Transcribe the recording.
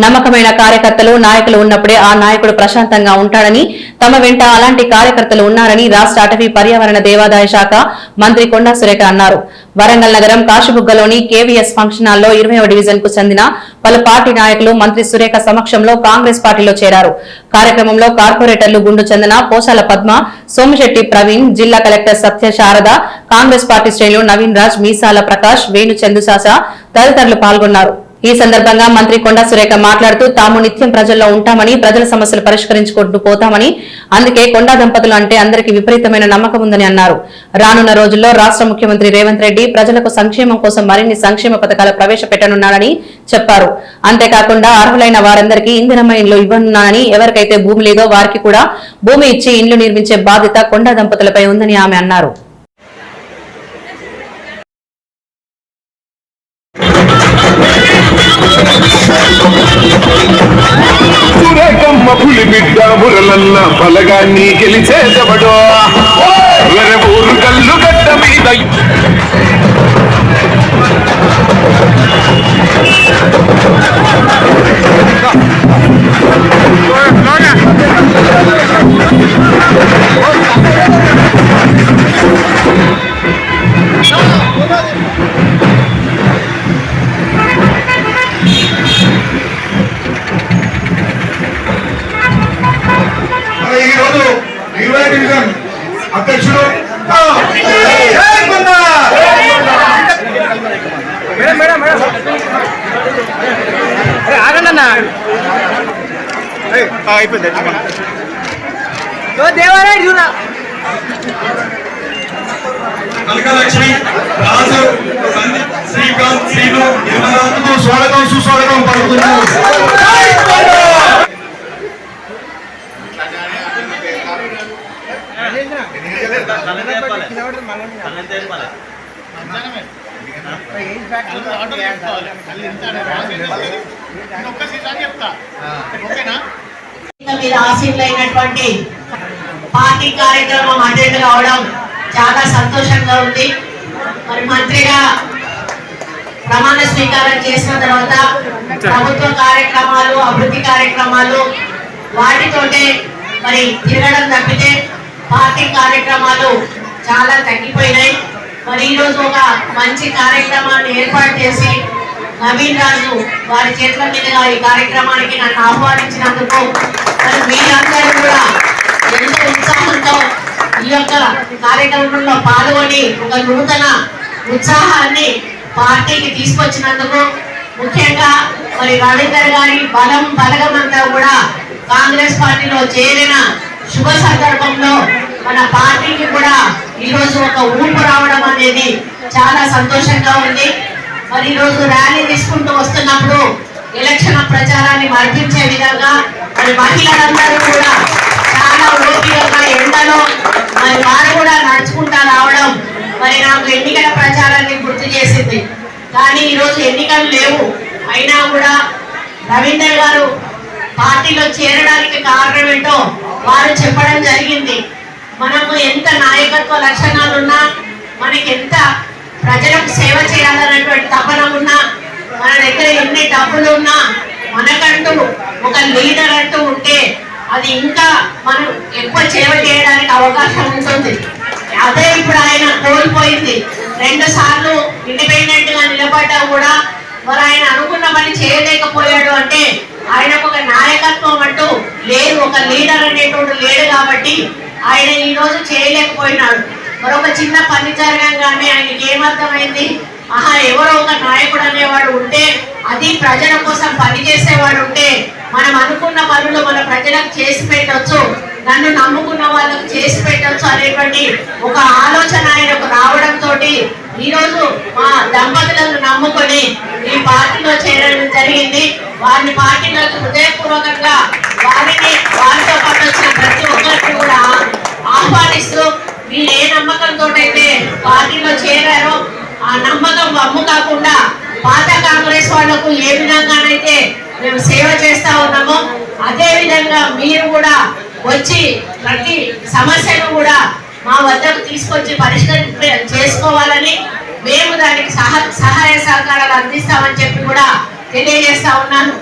నమ్మకమైన కార్యకర్తలు నాయకులు ఉన్నప్పుడే ఆ నాయకుడు ప్రశాంతంగా ఉంటాడని, తమ వెంట అలాంటి కార్యకర్తలు ఉన్నారని రాష్ట్ర అటవీ పర్యావరణ దేవాదాయ శాఖ మంత్రి కొండా సురేఖ అన్నారు. వరంగల్ నగరం కాశీబుగ్గలోని కేవీఎస్ ఫంక్షన్ హాల్లో 20వ డివిజన్ కు చెందిన పలు పార్టీ నాయకులు మంత్రి సురేఖ సమక్షంలో కాంగ్రెస్ పార్టీలో చేరారు. కార్యక్రమంలో కార్పొరేటర్లు గుండు చందన, పోసాల పద్మ, సోమిశెట్టి ప్రవీణ్, జిల్లా కలెక్టర్ సత్య శారద, కాంగ్రెస్ పార్టీ శ్రేణులు నవీన్ రాజ్, మీసాల ప్రకాష్, వేణు చందుశాస తదితరులు పాల్గొన్నారు. ఈ సందర్భంగా మంత్రి కొండా సురేఖ మాట్లాడుతూ తాము నిత్యం ప్రజల్లో ఉంటామని, ప్రజల సమస్యలు పరిష్కరించుకుంటూ పోతామని, అందుకే కొండా దంపతులు అంటే అందరికీ విపరీతమైన నమ్మకం ఉందని అన్నారు. రానున్న రోజుల్లో రాష్ట్ర ముఖ్యమంత్రి రేవంత్ రెడ్డి ప్రజలకు సంక్షేమం కోసం మరిన్ని సంక్షేమ పథకాలు ప్రవేశపెట్టనున్నారని చెప్పారు. అంతేకాకుండా అర్హులైన వారందరికీ ఇందిరమ్మ ఇండ్లు ఇవ్వనున్నానని, ఎవరికైతే భూమి లేదో వారికి కూడా భూమి ఇచ్చి ఇండ్లు నిర్మించే బాధ్యత కొండా దంపతులపై ఉందని ఆమె అన్నారు. పులి బిడ్డ బురలన్న బలగాన్ని గెలిచేదెవడో ఊరు కళ్ళు గడ్డ మీద అధ్యక్షుడు అయిపోయింది లక్ష్మి రాజు శ్రీకాంత్ శ్రీను స్వాగతం సుస్వాగతం పలుకుతున్నాం. ఆశీర్లైనటువంటి పార్టీ కార్యక్రమం అటెండ్ కావడం చాలా సంతోషంగా ఉంది. మరి మంత్రిగా ప్రమాణ స్వీకారం చేసిన తర్వాత ప్రభుత్వ కార్యక్రమాలు, అభివృద్ధి కార్యక్రమాలు వాటితోటే మరి తిరగడం తప్పితే పార్టీ కార్యక్రమాలు చాలా తగ్గిపోయినాయి. మరి ఈరోజు ఒక మంచి కార్యక్రమాన్ని ఏర్పాటు చేసి నవీన్ రాజు వారి చేతుల మీదుగా ఈ కార్యక్రమానికి నన్ను ఆహ్వానించినందుకు మరి మీరందరూ కూడా ఎంతో ఉత్సాహంతో ఈ యొక్క కార్యక్రమంలో పాల్గొని ఒక నూతన ఉత్సాహాన్ని పార్టీకి తీసుకొచ్చినందుకు, ముఖ్యంగా మరి రవీందర్ గారి బలగం అంతా కూడా కాంగ్రెస్ పార్టీలో చేరిన శుభ సందర్భంలో మన పార్టీకి కూడా ఈరోజు ఒక ఊపు రావడం అనేది చాలా సంతోషంగా ఉంది. మరి ఈరోజు ర్యాలీ తీసుకుంటూ వస్తున్నప్పుడు ఎలక్షన్ ప్రచారాన్ని మర్పించే విధంగా మరి మహిళలందరూ కూడా చాలా ఓపికగా ఎండలో మరి వారు కూడా నడుచుకుంటా రావడం మరి నాకు ఎన్నికల ప్రచారాన్ని గుర్తు చేసింది. కానీ ఈరోజు ఎన్నికలు లేవు, అయినా కూడా రవీందర్ గారు పార్టీలో చేరడానికి కారణం ఏంటో వారు చెప్పడం జరిగింది. మనకు ఎంత నాయకత్వ లక్షణాలున్నా, మనకి ఎంత ప్రజలకు సేవ చేయాలన్నటువంటి తపన ఉన్నా, మన దగ్గర ఎన్ని డబ్బులు ఉన్నా, మనకంటూ ఒక లీడర్ అంటూ ఉంటే అది ఇంకా మనం ఎక్కువ సేవ చేయడానికి అవకాశం ఉంటుంది. అదే ఇప్పుడు ఆయన కోల్పోయింది. 2 సార్లు ఇండిపెండెంట్ గా నిలబడ్డా కూడా మరి ఆయన అనుకున్న పని చేయలేకపోయాడు అంటే ఆయనకు ఒక నాయకత్వం అంటూ లేదు, ఒక లీడర్ అనేటువంటి లేడు కాబట్టి ఆయన ఈ రోజు చేయలేకపోయినాడు. మరొక చిన్న పని జరగంగానే ఆయనకి ఏమర్థమైంది, ఎవరో ఒక నాయకుడు అనేవాడు ఉంటే, అది ప్రజల కోసం పనిచేసేవాడు ఉంటే మనం అనుకున్న పనులు మన ప్రజలకు చేసి పెట్టవచ్చు, నన్ను నమ్ముకున్న వాళ్ళకు చేసి పెట్టవచ్చు అనేటువంటి ఒక ఆలోచన ఆయనకు రావడంతో ఈరోజు మా దంపతులను నమ్ముకొని ఈ పార్టీలో చేరడం జరిగింది. వారిని పార్టీలోకి హృదయపూర్వకంగా వారితో పాటు వచ్చిన ప్రతి ఒక్కరికి కూడా ఆహ్వానిస్తూ మీరు ఏ నమ్మకంతో అయితే పార్టీలో చేరారో ఆ నమ్మకం వమ్ము కాకుండా పాత కాంగ్రెస్ వాళ్లకు ఏ విధంగానైతే మేము సేవ చేస్తా ఉన్నామో అదే విధంగా మీరు కూడా వచ్చి ప్రతి సమస్యను కూడా మా వద్దకు తీసుకొచ్చి పరిష్కరణ చేసుకోవాలని, మేము దానికి సహాయ సహకారాలు అందిస్తామని చెప్పి కూడా తెలియజేస్తా ఉన్నాను.